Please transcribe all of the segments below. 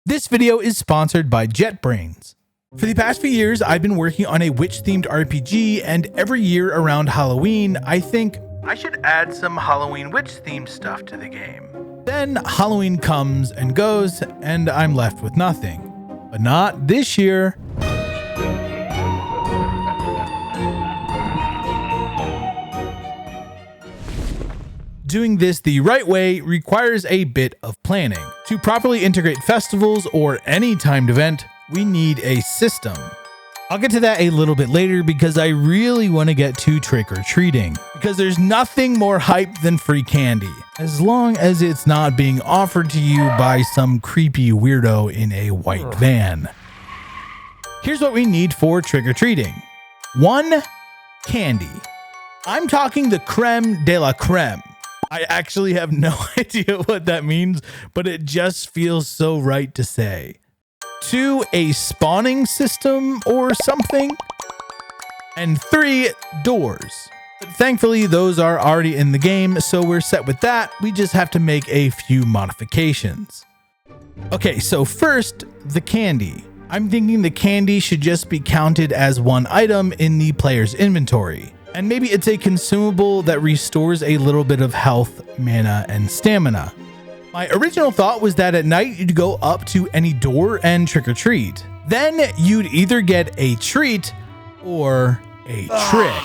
This video is sponsored by JetBrains. For the past few years, I've been working on a witch-themed RPG, and every year around Halloween, I think I should add some Halloween witch-themed stuff to the game. Then Halloween comes and goes, and I'm left with nothing. But not this year. Doing this the right way requires a bit of planning. To properly integrate festivals or any timed event, we need a system. I'll get to that a little bit later because I really want to get to trick-or-treating, because there's nothing more hype than free candy, as long as it's not being offered to you by some creepy weirdo in a white van. Here's what we need for trick-or-treating. 1. Candy. I'm talking the creme de la creme. I actually have no idea what that means, but it just feels so right to say. 2. A spawning system or something. And 3. Doors. But thankfully, those are already in the game, so we're set with that. We just have to make a few modifications. Okay, so first, the candy. I'm thinking the candy should just be counted as one item in the player's inventory. And maybe it's a consumable that restores a little bit of health, mana, and stamina. My original thought was that at night you'd go up to any door and trick or treat. Then you'd either get a treat or a trick.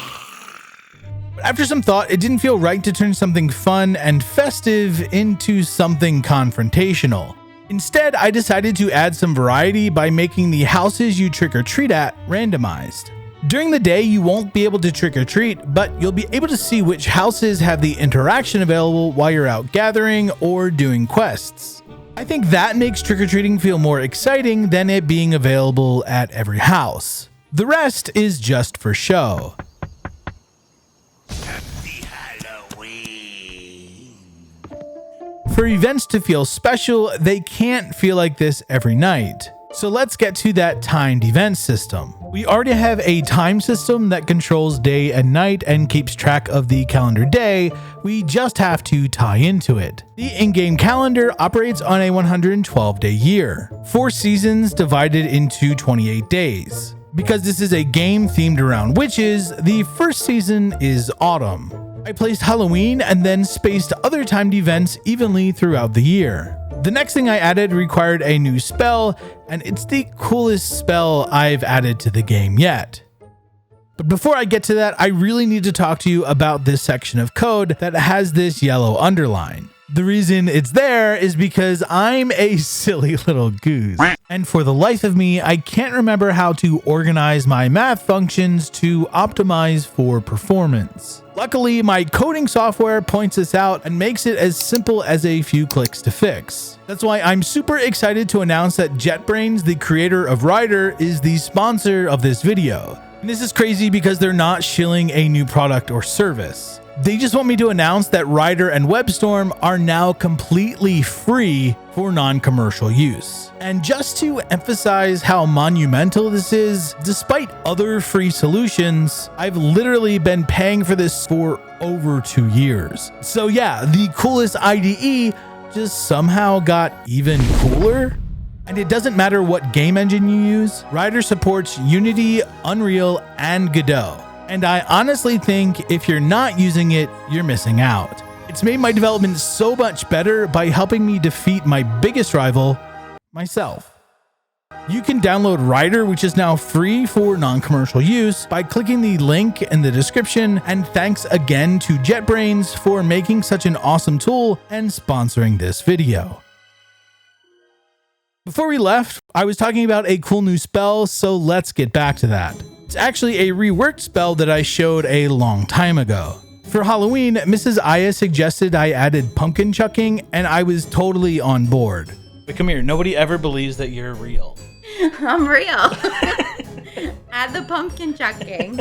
But after some thought, it didn't feel right to turn something fun and festive into something confrontational. Instead, I decided to add some variety by making the houses you trick or treat at randomized. During the day, you won't be able to trick or treat, but you'll be able to see which houses have the interaction available while you're out gathering or doing quests. I think that makes trick or treating feel more exciting than it being available at every house. The rest is just for show. Happy Halloween. For events to feel special, they can't feel like this every night. So let's get to that timed event system. We already have a time system that controls day and night and keeps track of the calendar day. We just have to tie into it. The in-game calendar operates on a 112-day year, 4 seasons divided into 28 days. Because this is a game themed around witches, the first season is autumn. I placed Halloween and then spaced other timed events evenly throughout the year. The next thing I added required a new spell, and it's the coolest spell I've added to the game yet. But before I get to that, I really need to talk to you about this section of code that has this yellow underline. The reason it's there is because I'm a silly little goose, and for the life of me, I can't remember how to organize my math functions to optimize for performance. Luckily, my coding software points this out and makes it as simple as a few clicks to fix. That's why I'm super excited to announce that JetBrains, the creator of Rider, is the sponsor of this video. And this is crazy because they're not shilling a new product or service. They just want me to announce that Rider and WebStorm are now completely free for non-commercial use. And just to emphasize how monumental this is, despite other free solutions, I've literally been paying for this for over 2 years. So yeah, the coolest IDE just somehow got even cooler. And it doesn't matter what game engine you use, Rider supports Unity, Unreal, and Godot. And I honestly think if you're not using it, you're missing out. It's made my development so much better by helping me defeat my biggest rival, myself. You can download Rider, which is now free for non-commercial use, by clicking the link in the description, and thanks again to JetBrains for making such an awesome tool and sponsoring this video. Before we left, I was talking about a cool new spell, so let's get back to that. It's actually a reworked spell that I showed a long time ago. For Halloween, Mrs. Aya suggested I added pumpkin chucking, and I was totally on board. But come here, nobody ever believes that you're real. I'm real. Add the pumpkin chucking.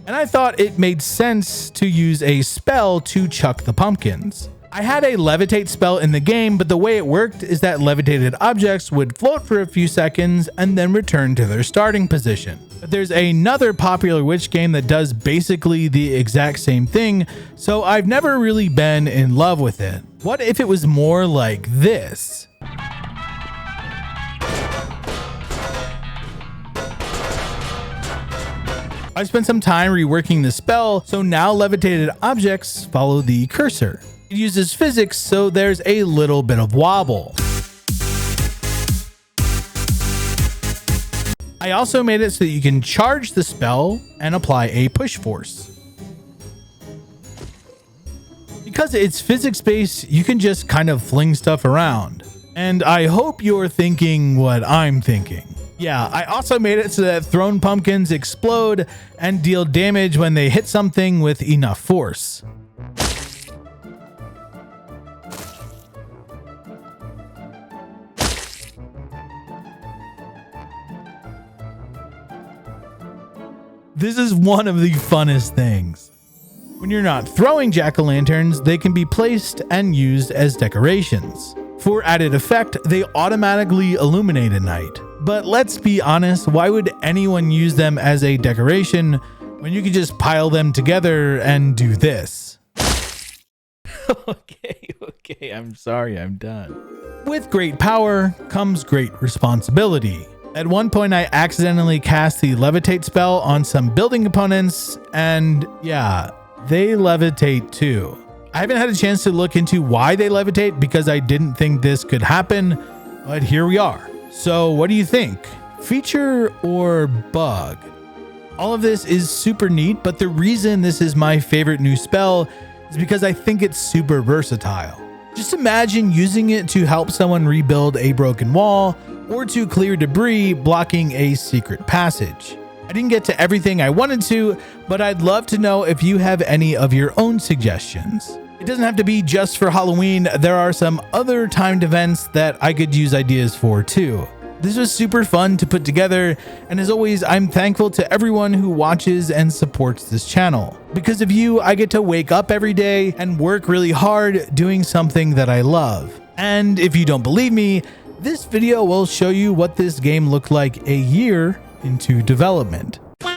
And I thought it made sense to use a spell to chuck the pumpkins. I had a levitate spell in the game, but the way it worked is that levitated objects would float for a few seconds and then return to their starting position. But there's another popular witch game that does basically the exact same thing, so I've never really been in love with it. What if it was more like this? I spent some time reworking the spell, so now levitated objects follow the cursor. It uses physics, so there's a little bit of wobble. I also made it so that you can charge the spell and apply a push force. Because it's physics-based, you can just kind of fling stuff around. And I hope you're thinking what I'm thinking. Yeah, I also made it so that thrown pumpkins explode and deal damage when they hit something with enough force. This is one of the funnest things. When you're not throwing jack-o'-lanterns, they can be placed and used as decorations. For added effect, they automatically illuminate at night. But let's be honest, why would anyone use them as a decoration when you could just pile them together and do this? Okay, I'm sorry, I'm done. With great power comes great responsibility. At one point, I accidentally cast the levitate spell on some building components, and yeah, they levitate too. I haven't had a chance to look into why they levitate because I didn't think this could happen, but here we are. So what do you think? Feature or bug? All of this is super neat, but the reason this is my favorite new spell is because I think it's super versatile. Just imagine using it to help someone rebuild a broken wall or to clear debris blocking a secret passage. I didn't get to everything I wanted to, but I'd love to know if you have any of your own suggestions. It doesn't have to be just for Halloween. There are some other timed events that I could use ideas for too. This was super fun to put together, and as always, I'm thankful to everyone who watches and supports this channel. Because of you, I get to wake up every day and work really hard doing something that I love. And if you don't believe me, this video will show you what this game looked like a year into development.